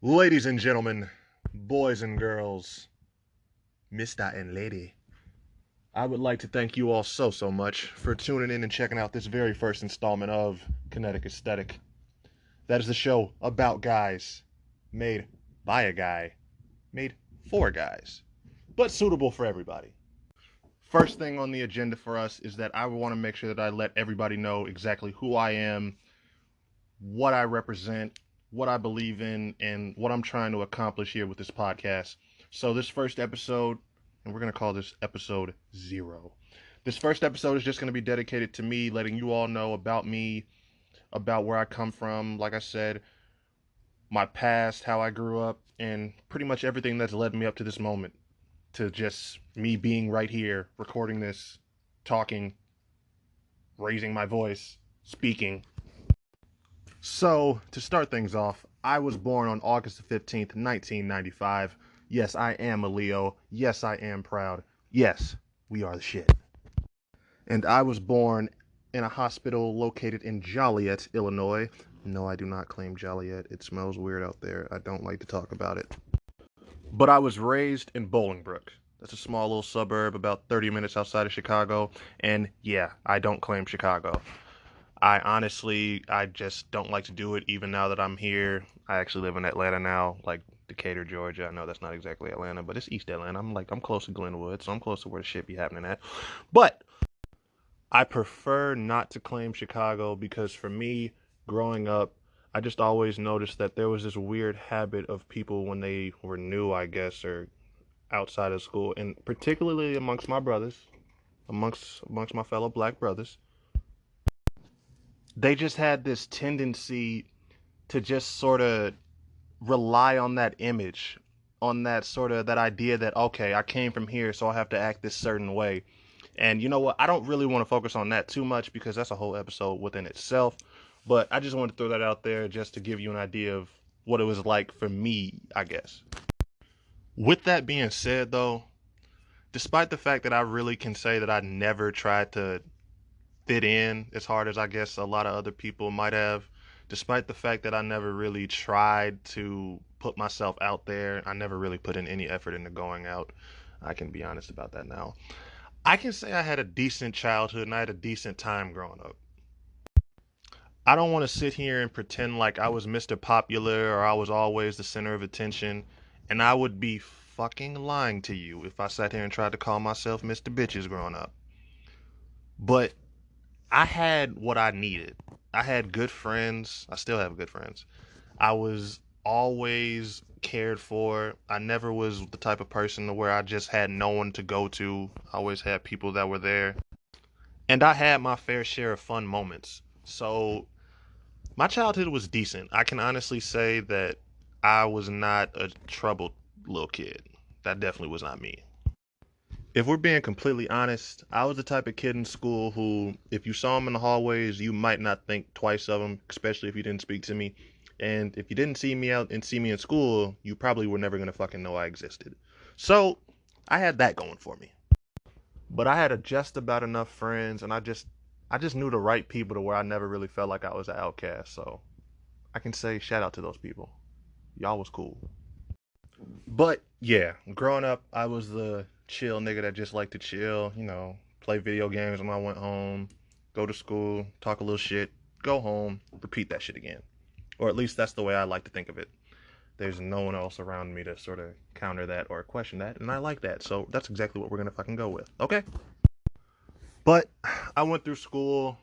Ladies and gentlemen, boys and girls, Mr. and Lady, I would like to thank you all so much for tuning in and checking out this very first installment of Kinetic Aesthetic. That is the show about guys, made by a guy, made for guys, but suitable for everybody. First thing on the agenda for us is that I want to make sure that I let everybody know exactly who I am, what I represent, what I believe in, and what I'm trying to accomplish here with this podcast. So, this first episode, and we're going to call this episode 0. This first episode is just going to be dedicated to me, letting you all know about me, about where I come from, like I said, my past, how I grew up, and pretty much everything that's led me up to this moment, to just me being right here, recording this, talking, raising my voice, speaking. So, to start things off, I was born on August 15th, 1995. Yes, I am a Leo. Yes, I am proud. Yes, we are the shit. And I was born in a hospital located in Joliet, Illinois. No, I do not claim Joliet. It smells weird out there. I don't like to talk about it. But I was raised in Bolingbrook. That's a small little suburb about 30 minutes outside of Chicago. And yeah, I don't claim Chicago. I just don't like to do it even now that I'm here. I actually live in Atlanta now, like Decatur, Georgia. I know that's not exactly Atlanta, but it's East Atlanta. I'm close to Glenwood, so I'm close to where the shit be happening at. But I prefer not to claim Chicago because for me, growing up, I just always noticed that there was this weird habit of people when they were new, I guess, or outside of school, and particularly amongst my brothers, amongst my fellow black brothers, they just had this tendency to just sort of rely on that image, on that sort of that idea that okay, I came from here, so I have to act this certain way. And you know what? I don't really want to focus on that too much because that's a whole episode within itself. But I just wanted to throw that out there just to give you an idea of what it was like for me, I guess. With that being said, though, despite the fact that I really can say that I never tried to fit in as hard as I guess a lot of other people might have, despite the fact that I never really tried to put myself out there, I never really put in any effort into going out. I can be honest about that now. I can say I had a decent childhood and I had a decent time growing up. I don't want to sit here and pretend like I was Mr. Popular or I was always the center of attention, and I would be fucking lying to you if I sat here and tried to call myself Mr. Bitches growing up. But I had what I needed. I had good friends. I still have good friends. I was always cared for. I never was the type of person to where I just had no one to go to. I always had people that were there. And I had my fair share of fun moments. So my childhood was decent. I can honestly say that I was not a troubled little kid. That definitely was not me. If we're being completely honest, I was the type of kid in school who, if you saw him in the hallways, you might not think twice of him, especially if you didn't speak to me. And if you didn't see me out and see me in school, you probably were never gonna fucking know I existed. So I had that going for me. But I had just about enough friends, and I just knew the right people to where I never really felt like I was an outcast. So I can say shout out to those people. Y'all was cool. But yeah, growing up, I was the chill nigga that just liked to chill, play video games when I went home, go to school, talk a little shit, go home, repeat that shit again. Or at least that's the way I like to think of it. There's no one else around me to sort of counter that or question that, and I like that. So that's exactly what we're gonna fucking go with. Okay? But I went through school.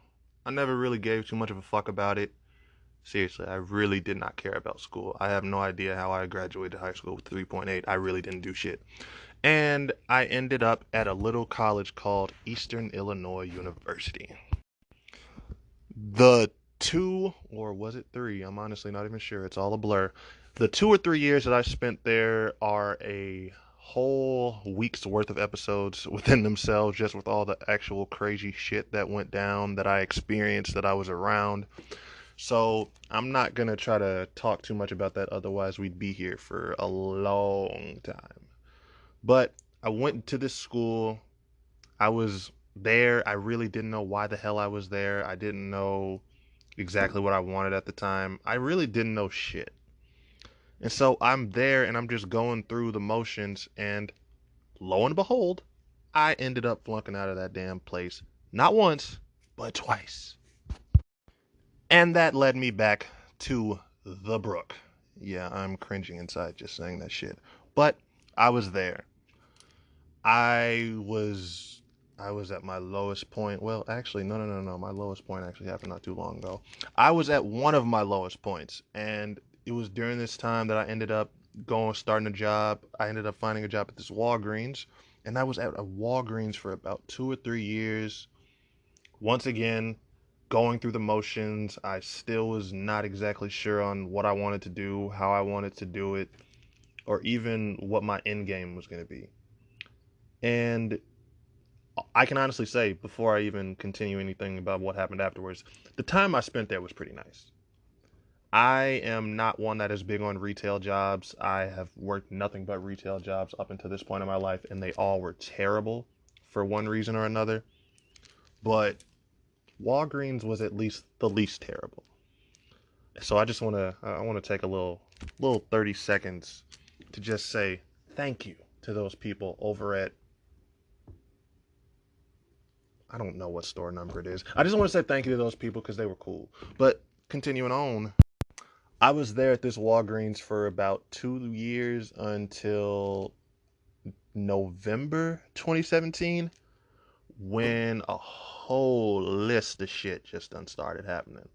I never really gave too much of a fuck about it. Seriously, I really did not care about school. I have no idea how I graduated high school with 3.8. I really didn't do shit. And I ended up at a little college called Eastern Illinois University. The two, or was it three? I'm honestly not even sure. It's all a blur. The 2 or 3 years that I spent there are a whole week's worth of episodes within themselves, just with all the actual crazy shit that went down, that I experienced, that I was around. So I'm not gonna try to talk too much about that, otherwise we'd be here for a long time. But I went to this school. I was there. I really didn't know why the hell I was there. I didn't know exactly what I wanted at the time. I really didn't know shit. And so I'm there and I'm just going through the motions, and lo and behold, I ended up flunking out of that damn place. Not once, but twice. And that led me back to the brook. Yeah, I'm cringing inside just saying that shit. But I was there. I was I was at my lowest point. Well, actually, no. My lowest point actually happened not too long ago. I was at one of my lowest points, and it was during this time that I ended up starting a job. I ended up finding a job at this Walgreens, and I was at a Walgreens for about 2 or 3 years. Once again, going through the motions. I still was not exactly sure on what I wanted to do, how I wanted to do it, or even what my end game was going to be. And I can honestly say, before I even continue anything about what happened afterwards, the time I spent there was pretty nice. I am not one that is big on retail jobs. I have worked nothing but retail jobs up until this point in my life, and they all were terrible for one reason or another. But Walgreens was at least the least terrible. So I want to take a little 30 seconds to just say thank you to those people over at, I don't know what store number it is. I just want to say thank you to those people because they were cool. But continuing on, I was there at this Walgreens for about 2 years until November 2017, when a whole list of shit just done started happening.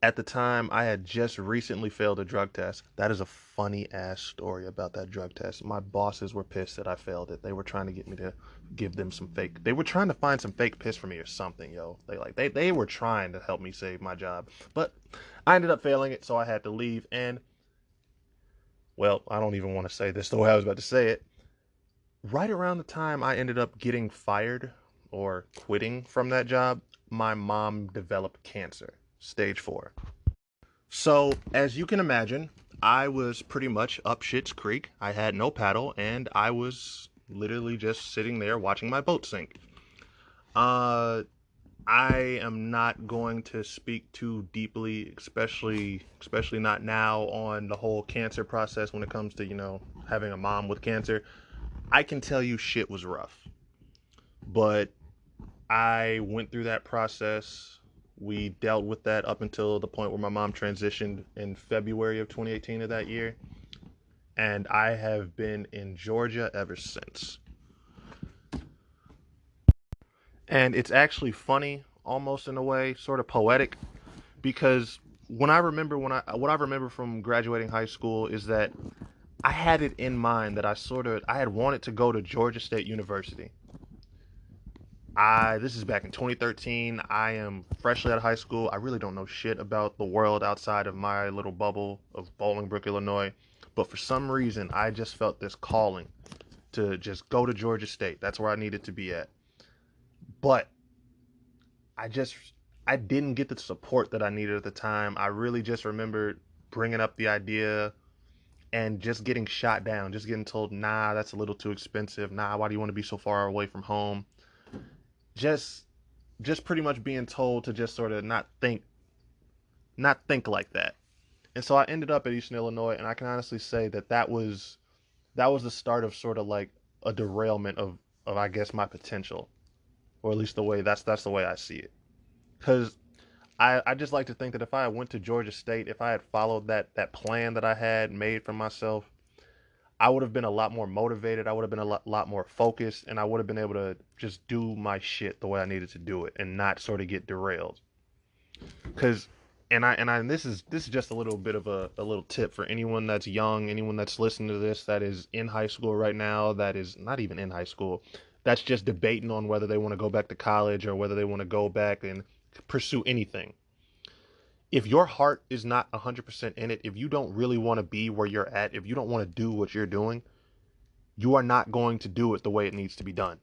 At the time, I had just recently failed a drug test. That is a funny ass story about that drug test. My bosses were pissed that I failed it. They were trying to get me to give them some fake. They were trying to find some fake piss for me or something, yo. They were trying to help me save my job, but I ended up failing it, so I had to leave. And well, I don't even want to say this the way I was about to say it. Right around the time I ended up getting fired or quitting from that job, my mom developed cancer, stage 4. So, as you can imagine, I was pretty much up shit's creek. I had no paddle, and I was literally just sitting there watching my boat sink. Uh, I am not going to speak too deeply, especially not now, on the whole cancer process when it comes to, having a mom with cancer. I can tell you shit was rough, but I went through that process. We dealt with that up until the point where my mom transitioned in February of 2018 of that year. And I have been in Georgia ever since. And it's actually funny, almost in a way, sort of poetic, because what I remember from graduating high school is that I had it in mind that I had wanted to go to Georgia State University. This is back in 2013. I am freshly out of high school. I really don't know shit about the world outside of my little bubble of Bolingbrook, Illinois. But for some reason, I just felt this calling to just go to Georgia State. That's where I needed to be at. But I just I didn't get the support that I needed at the time. I really just remember bringing up the idea and just getting shot down, just getting told, "Nah, that's a little too expensive. Nah, why do you want to be so far away from home?" Just just pretty much being told to just sort of not think like that. And so I ended up at Eastern Illinois, and I can honestly say that that was the start of sort of like a derailment of I guess my potential, or at least that's the way I see it. Because I just like to think that if I went to Georgia State, if I had followed that plan that I had made for myself, I would have been a lot more motivated. I would have been a lot more focused, and I would have been able to just do my shit the way I needed to do it, and not sort of get derailed. Because and this is just a little bit of a little tip for anyone that's young, anyone that's listening to this that is in high school right now, that is not even in high school, that's just debating on whether they want to go back to college or whether they want to go back and pursue anything. If your heart is not 100% in it, if you don't really want to be where you're at, if you don't want to do what you're doing, you are not going to do it the way it needs to be done.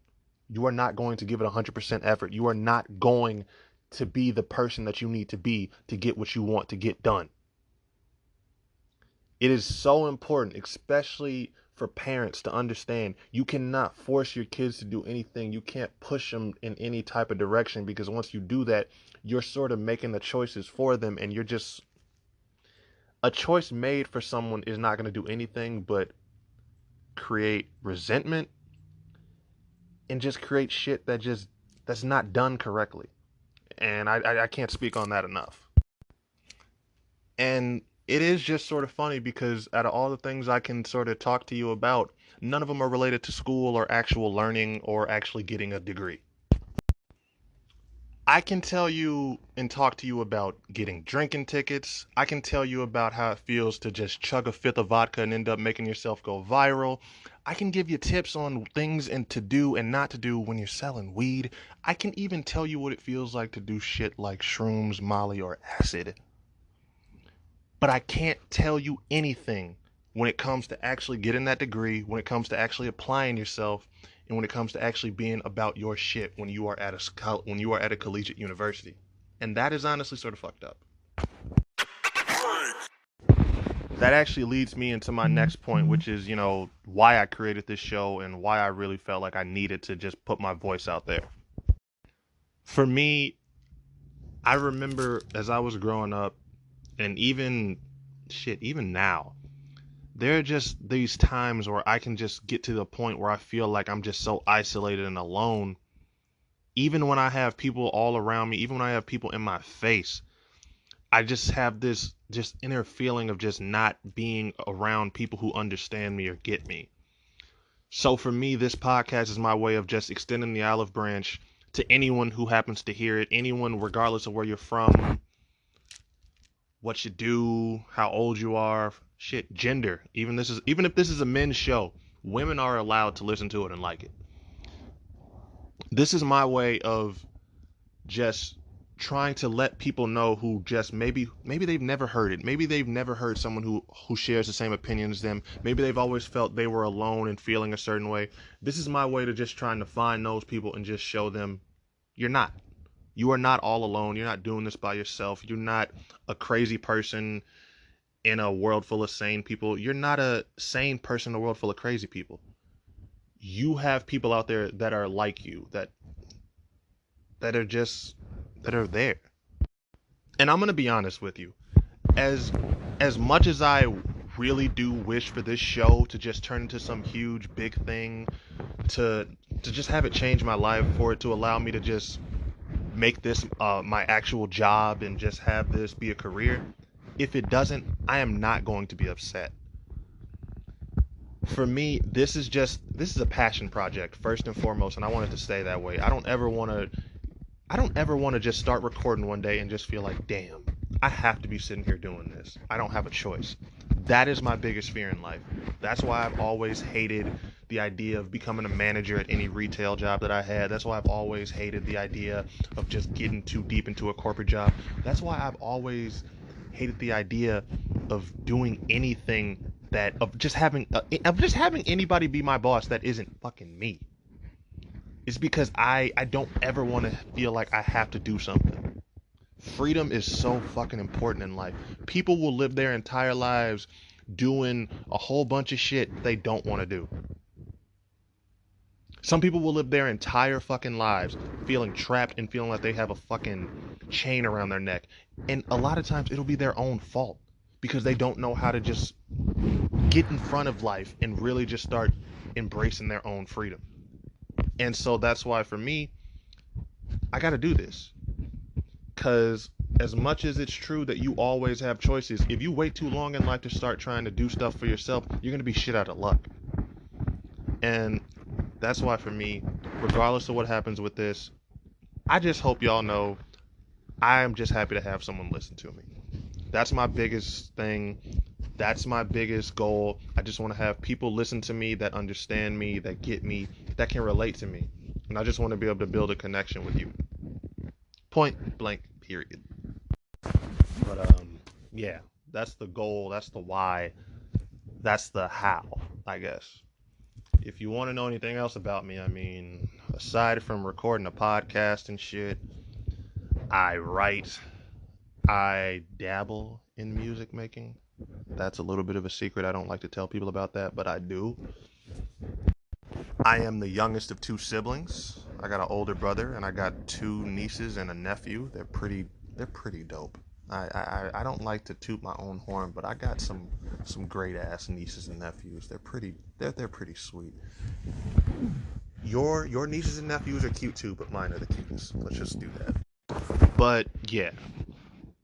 You are not going to give it 100% effort. You are not going to be the person that you need to be to get what you want to get done. It is so important, especially for parents, to understand you cannot force your kids to do anything. You can't push them in any type of direction, because once you do that, you're sort of making the choices for them, and you're just a choice made for someone is not going to do anything but create resentment and just create shit that's not done correctly. And I can't speak on that enough. And it is just sort of funny because out of all the things I can sort of talk to you about, none of them are related to school or actual learning or actually getting a degree. I can tell you and talk to you about getting drinking tickets. I can tell you about how it feels to just chug a fifth of vodka and end up making yourself go viral. I can give you tips on things and to do and not to do when you're selling weed. I can even tell you what it feels like to do shit like shrooms, Molly, or acid. But I can't tell you anything when it comes to actually getting that degree, when it comes to actually applying yourself, and when it comes to actually being about your shit when you are at a collegiate university. And that is honestly sort of fucked up. That actually leads me into my next point, which is, why I created this show and why I really felt like I needed to just put my voice out there. For me, I remember as I was growing up, and even now, there are just these times where I can just get to the point where I feel like I'm just so isolated and alone. Even when I have people all around me, even when I have people in my face, I just have this just inner feeling of just not being around people who understand me or get me. So for me, this podcast is my way of just extending the olive branch to anyone who happens to hear it, anyone regardless of where you're from, what you do, how old you are, shit, gender. Even if this is a men's show, women are allowed to listen to it and like it. This is my way of just trying to let people know who just maybe they've never heard it. Maybe they've never heard someone who shares the same opinion as them. Maybe they've always felt they were alone and feeling a certain way. This is my way to just trying to find those people and just show them you're not. You are not all alone. You're not doing this by yourself. You're not a crazy person in a world full of sane people. You're not a sane person in a world full of crazy people. You have people out there that are like you, that are there. And I'm gonna be honest with you. As much as I really do wish for this show to just turn into some huge big thing, to just have it change my life, for it to allow me to just make this my actual job and just have this be a career, if it doesn't, I am not going to be upset. For me, this is a passion project first and foremost, and I want it to stay that way. I don't ever want to just start recording one day and just feel like, damn, I have to be sitting here doing this. I don't have a choice. That is my biggest fear in life. That's why I've always hated the idea of becoming a manager at any retail job that I had. That's why I've always hated the idea of just getting too deep into a corporate job. That's why I've always hated the idea of doing anything of just having anybody be my boss that isn't fucking me. It's because I don't ever want to feel like I have to do something. Freedom is so fucking important in life. People will live their entire lives doing a whole bunch of shit they don't want to do. Some people will live their entire fucking lives feeling trapped and feeling like they have a fucking chain around their neck. And a lot of times it'll be their own fault because they don't know how to just get in front of life and really just start embracing their own freedom. And so that's why for me, I got to do this. Because as much as it's true that you always have choices, if you wait too long in life to start trying to do stuff for yourself, you're going to be shit out of luck. And that's why for me, regardless of what happens with this, I just hope y'all know I am just happy to have someone listen to me. That's my biggest thing. That's my biggest goal. I just want to have people listen to me that understand me, that get me, that can relate to me. And I just want to be able to build a connection with you. Point blank, period. But yeah, that's the goal, that's the why, that's the how, I guess. If you want to know anything else about me, I mean, aside from recording a podcast and shit, I write, I dabble in music making. That's a little bit of a secret. I don't like to tell people about that, but I do. I am the youngest of two siblings. I got an older brother and I got two nieces and a nephew. They're pretty dope. I don't like to toot my own horn, but I got some great ass nieces and nephews. They're pretty sweet. Your nieces and nephews are cute too, but mine are the cutest. Let's just do that. But yeah,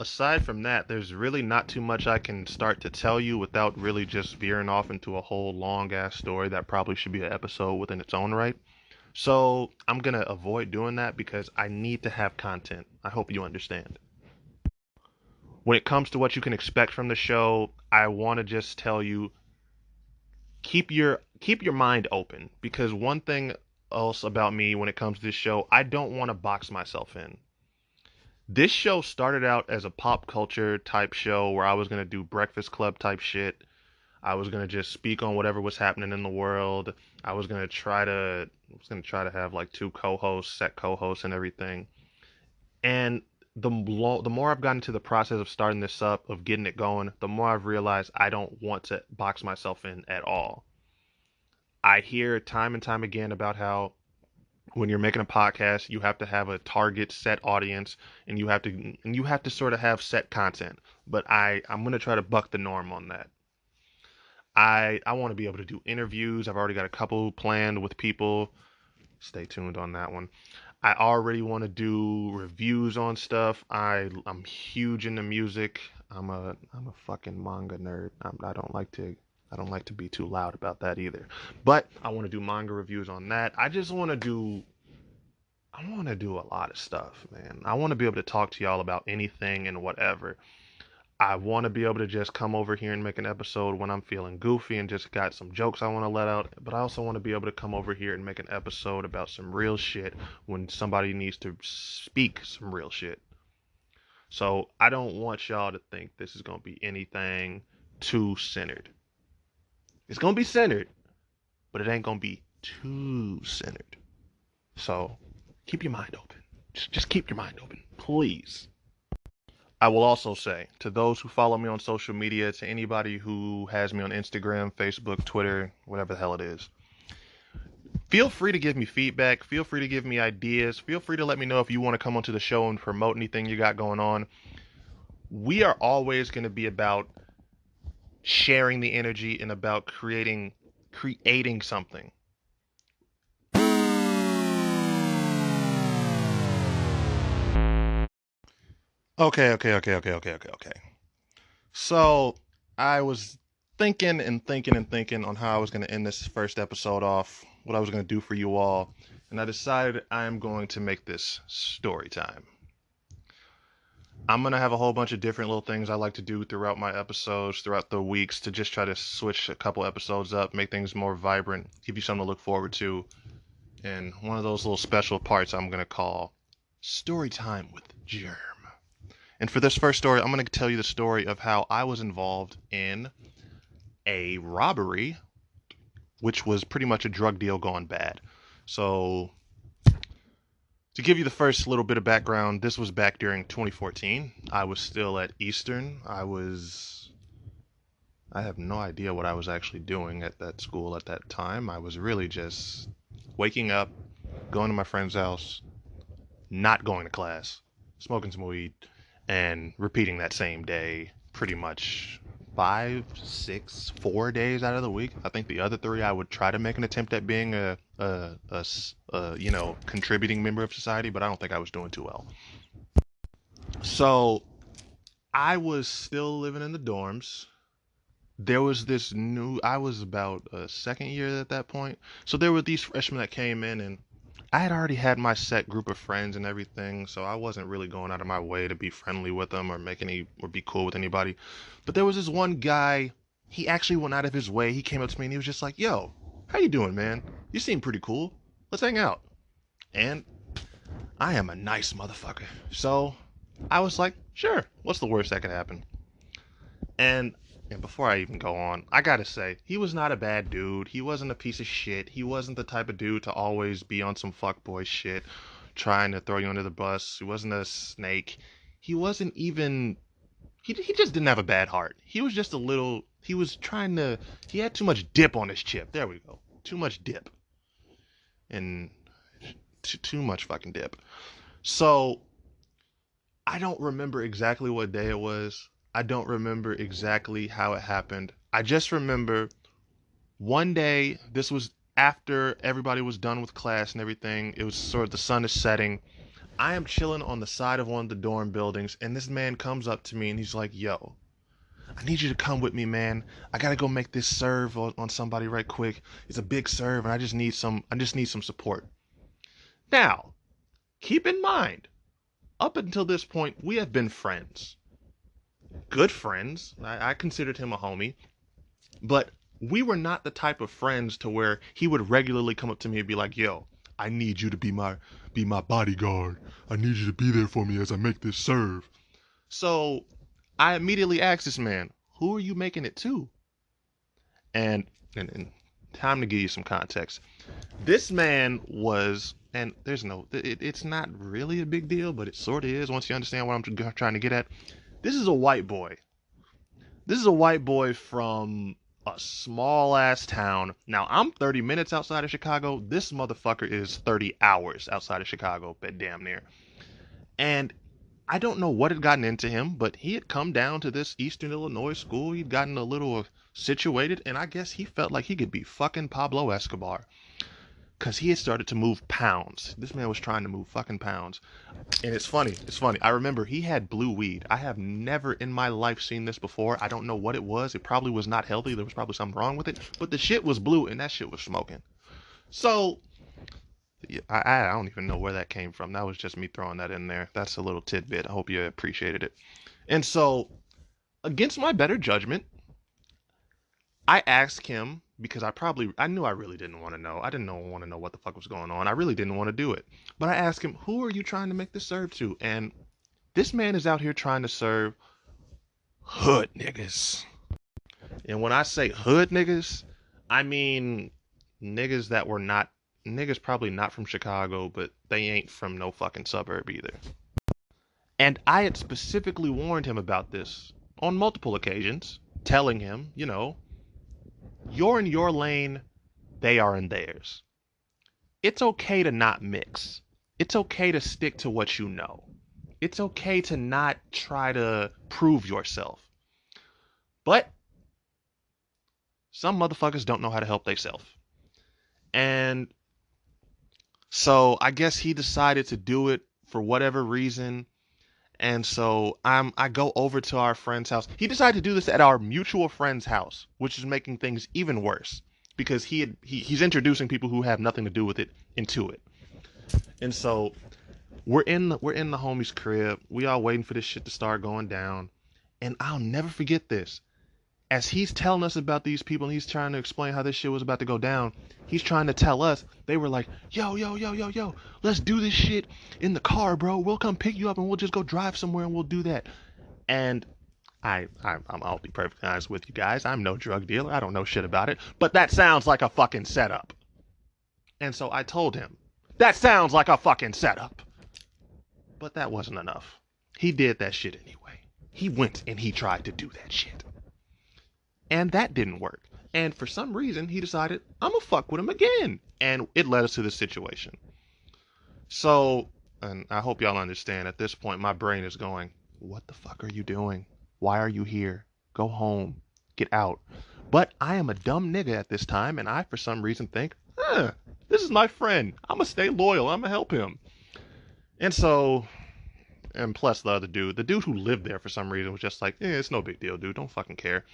aside from that, there's really not too much I can start to tell you without really just veering off into a whole long ass story that probably should be an episode within its own right. So I'm gonna avoid doing that because I need to have content. I hope you understand. When it comes to what you can expect from the show, I want to just tell you keep your mind open because one thing else about me when it comes to this show, I don't want to box myself in. This show started out as a pop culture type show where I was going to do Breakfast Club type shit. I was going to just speak on whatever was happening in the world. I was going to try to have like two co-hosts, set co-hosts and everything. And the more I've gotten to the process of starting this up, of getting it going, the more I've realized I don't want to box myself in at all. I hear time and time again about how when you're making a podcast, you have to have a target set audience and you have to sort of have set content. But I'm going to try to buck the norm on that. I want to be able to do interviews. I've already got a couple planned with people. Stay tuned on that one. I already want to do reviews on stuff. I'm huge into music. I'm a fucking manga nerd. I don't like to be too loud about that either. But I want to do manga reviews on that. I want to do a lot of stuff, man. I want to be able to talk to y'all about anything and whatever. I want to be able to just come over here and make an episode when I'm feeling goofy and just got some jokes I want to let out. But I also want to be able to come over here and make an episode about some real shit when somebody needs to speak some real shit. So I don't want y'all to think this is going to be anything too centered. It's going to be centered, but it ain't going to be too centered. So keep your mind open. Just keep your mind open, please. I will also say to those who follow me on social media, to anybody who has me on Instagram, Facebook, Twitter, whatever the hell it is, feel free to give me feedback. Feel free to give me ideas. Feel free to let me know if you want to come onto the show and promote anything you got going on. We are always going to be about sharing the energy and about creating something. Okay. So I was thinking and thinking and thinking on how I was going to end this first episode off, what I was going to do for you all, and I decided I am going to make this story time. I'm going to have a whole bunch of different little things I like to do throughout my episodes, throughout the weeks, to just try to switch a couple episodes up, make things more vibrant, give you something to look forward to. And one of those little special parts I'm going to call Story Time with Germ. And for this first story, I'm going to tell you the story of how I was involved in a robbery, which was pretty much a drug deal gone bad. So, to give you the first little bit of background, this was back during 2014. I was still at Eastern. I have no idea what I was actually doing at that school at that time. I was really just waking up, going to my friend's house, not going to class, smoking some weed, and repeating that same day pretty much 5, 6, 4 days out of the week. I think the other three I would try to make an attempt at being a contributing member of society, but I don't think I was doing too well. So I was still living in the dorms. I was about a second year at that point. So there were these freshmen that came in, and I had already had my set group of friends and everything, so I wasn't really going out of my way to be friendly with them or be cool with anybody. But there was this one guy, he actually went out of his way. He came up to me and he was just like, "Yo, how you doing, man? You seem pretty cool. Let's hang out." And I am a nice motherfucker. So I was like, "Sure. What's the worst that could happen?" And and before I even go on, I gotta say, he was not a bad dude. He wasn't a piece of shit. He wasn't the type of dude to always be on some fuckboy shit, trying to throw you under the bus. He wasn't a snake. He wasn't even. He just didn't have a bad heart. He was just a little. He was trying to. He had too much dip on his chip. There we go. Too much dip. And too much fucking dip. So I don't remember exactly what day it was. I don't remember exactly how it happened. I just remember one day, this was after everybody was done with class and everything. It was sort of the sun is setting. I am chilling on the side of one of the dorm buildings, and this man comes up to me and he's like, "Yo, I need you to come with me, man. I gotta go make this serve on somebody right quick. It's a big serve, and I just need some support." Now, keep in mind, up until this point, we have been friends, good friends. I considered him a homie, but we were not the type of friends to where he would regularly come up to me and be like, "Yo, I need you to be my bodyguard. I need you to be there for me as I make this serve." So I immediately asked this man, "Who are you making it to?" And time to give you some context. This man was, and it's not really a big deal, but it sort of is once you understand what I'm trying to get at. This is a white boy. This is a white boy from a small ass town. Now, I'm 30 minutes outside of Chicago. This motherfucker is 30 hours outside of Chicago, but damn near. And I don't know what had gotten into him, but he had come down to this Eastern Illinois school. He'd gotten a little situated, and I guess he felt like he could be fucking Pablo Escobar. Because he had started to move pounds. This man was trying to move fucking pounds. And it's funny. It's funny. I remember he had blue weed. I have never in my life seen this before. I don't know what it was. It probably was not healthy. There was probably something wrong with it. But the shit was blue, and that shit was smoking. So, yeah, I don't even know where that came from. That was just me throwing that in there. That's a little tidbit. I hope you appreciated it. And so, against my better judgment, I asked him because I knew I really didn't want to know. I didn't want to know what the fuck was going on. I really didn't want to do it. But I asked him, "Who are you trying to make this serve to?" And this man is out here trying to serve hood niggas. And when I say hood niggas, I mean niggas that were not niggas probably not from Chicago, but they ain't from no fucking suburb either. And I had specifically warned him about this on multiple occasions, telling him, you're in your lane, they are in theirs. It's okay to not mix. It's okay to stick to what you know. It's okay to not try to prove yourself. But some motherfuckers don't know how to help themselves. And so I guess he decided to do it for whatever reason. And so I go over to our friend's house. He decided to do this at our mutual friend's house, which is making things even worse because he's introducing people who have nothing to do with it into it. And so we're in the homie's crib. We all waiting for this shit to start going down. And I'll never forget this. As he's telling us about these people and he's trying to explain how this shit was about to go down, he's trying to tell us, they were like, "Yo, yo, yo, yo, yo, let's do this shit in the car, bro. We'll come pick you up and we'll just go drive somewhere and we'll do that." And I'll be perfectly honest with you guys. I'm no drug dealer. I don't know shit about it. But that sounds like a fucking setup. And so I told him, that sounds like a fucking setup. But that wasn't enough. He did that shit anyway. He went and he tried to do that shit. And that didn't work. And for some reason, he decided, I'm gonna fuck with him again. And it led us to this situation. So, and I hope y'all understand, at this point, my brain is going, what the fuck are you doing? Why are you here? Go home. Get out. But I am a dumb nigga at this time, and I, for some reason, think, this is my friend. I'm gonna stay loyal. I'm gonna help him. And so, and plus the dude who lived there for some reason was just like, it's no big deal, dude. Don't fucking care.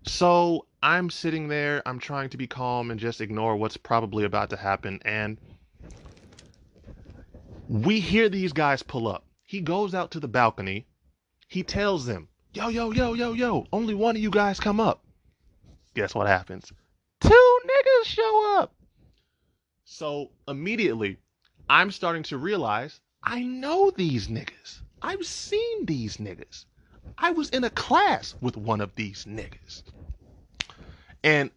So I'm sitting there, I'm trying to be calm and just ignore what's probably about to happen, and we hear these guys pull up. He goes out to the balcony, he tells them, "Yo, yo, yo, yo, yo, only one of you guys come up." Guess what happens? Two niggas show up. So immediately, I'm starting to realize, I know these niggas. I've seen these niggas. I was in a class with one of these niggas. And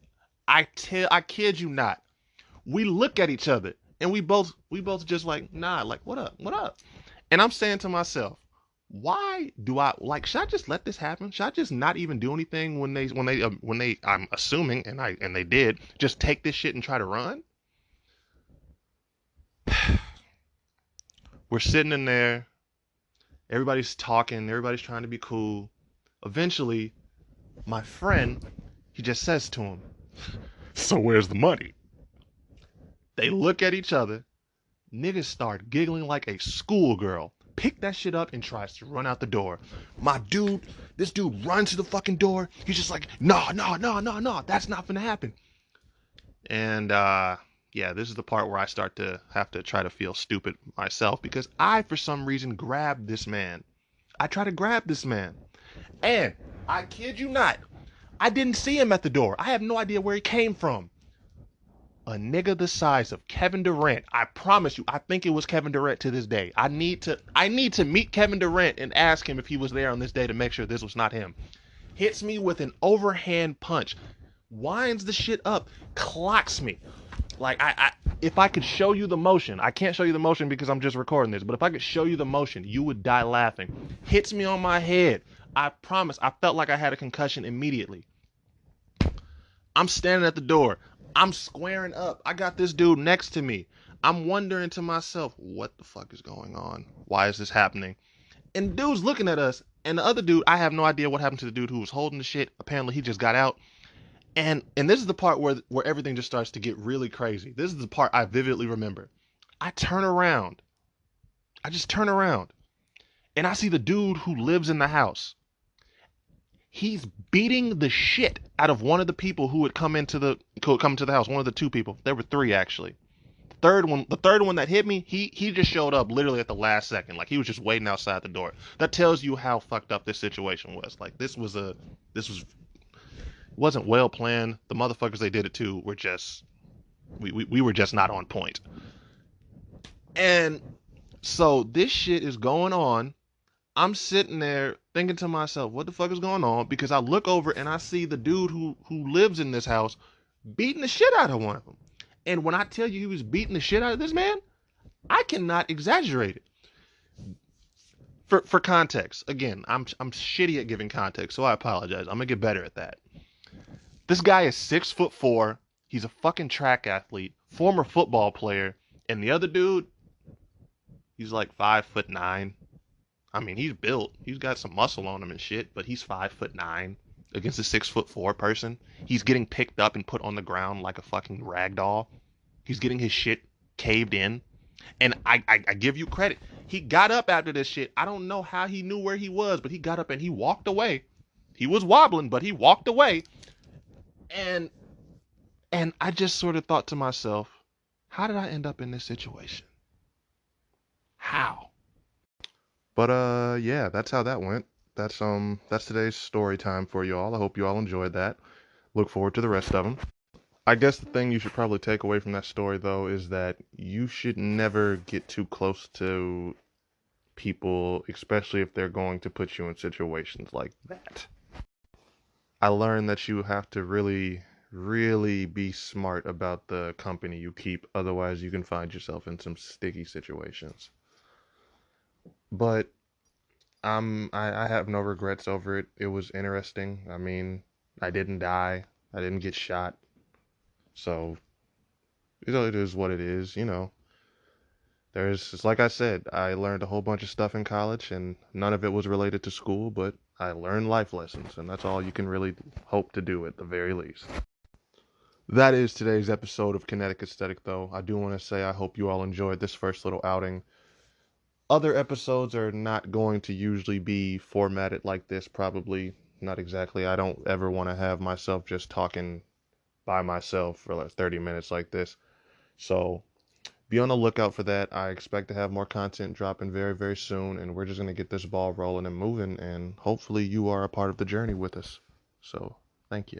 I kid you not, we look at each other and we both just like, nah, like, what up? What up? And I'm saying to myself, why do I like, should I just let this happen? Should I just not even do anything when they I'm assuming and they did just take this shit and try to run? We're sitting in there. Everybody's talking, everybody's trying to be cool. Eventually, my friend, he just says to him, "So where's the money?" They look at each other. Niggas start giggling like a schoolgirl. Pick that shit up and tries to run out the door. This dude runs to the fucking door. He's just like, no, that's not gonna happen. And yeah, this is the part where I start to have to try to feel stupid myself because I, for some reason, grabbed this man. I try to grab this man. And I kid you not, I didn't see him at the door. I have no idea where he came from. A nigga the size of Kevin Durant. I promise you, I think it was Kevin Durant to this day. I need to meet Kevin Durant and ask him if he was there on this day to make sure this was not him. Hits me with an overhand punch, winds the shit up, clocks me. Like if I could show you the motion, I can't show you the motion because I'm just recording this, but if I could show you the motion, you would die laughing. Hits me on my head. I promise, I felt like I had a concussion immediately. I'm standing at the door. I'm squaring up. I got this dude next to me. I'm wondering to myself, what the fuck is going on? Why is this happening? And dude's looking at us, and the other dude, I have no idea what happened to the dude who was holding the shit. Apparently he just got out. And this is the part where everything just starts to get really crazy. This is the part I vividly remember. I turn around. I just turn around. And I see the dude who lives in the house. He's beating the shit out of one of the people who had come into the house. One of the two people. There were three actually. The third one that hit me, he just showed up literally at the last second. Like he was just waiting outside the door. That tells you how fucked up this situation was. Like this wasn't well planned. The motherfuckers they did it to were just we were just not on point. And so this shit is going on. I'm sitting there thinking to myself, what the fuck is going on? Because I look over and I see the dude who lives in this house beating the shit out of one of them. And when I tell you he was beating the shit out of this man, I cannot exaggerate it. For context, again, I'm shitty at giving context, so I apologize. I'm gonna get better at that. This guy is 6'4". He's a fucking track athlete, former football player, and the other dude, he's like 5'9". I mean, he's built. He's got some muscle on him and shit, but he's 5'9" against a 6'4" person. He's getting picked up and put on the ground like a fucking rag doll. He's getting his shit caved in. And I give you credit. He got up after this shit. I don't know how he knew where he was, but he got up and he walked away. He was wobbling, but he walked away. And I just sort of thought to myself, how did I end up in this situation? How? But yeah, that's how that went. That's today's story time for you all. I hope you all enjoyed that. Look forward to the rest of them. I guess the thing you should probably take away from that story though is that you should never get too close to people, especially if they're going to put you in situations like that. I learned that you have to really, really be smart about the company you keep, otherwise you can find yourself in some sticky situations. But I have no regrets over it. It was interesting. I mean, I didn't die. I didn't get shot. So, it is what it is, you know. It's like I said, I learned a whole bunch of stuff in college, and none of it was related to school, but I learned life lessons, and that's all you can really hope to do at the very least. That is today's episode of Kinetic Aesthetic, though. I do want to say I hope you all enjoyed this first little outing. Other episodes are not going to usually be formatted like this, probably. Not exactly. I don't ever want to have myself just talking by myself for like 30 minutes like this. So be on the lookout for that. I expect to have more content dropping very, very soon, and we're just going to get this ball rolling and moving, and hopefully you are a part of the journey with us. So thank you.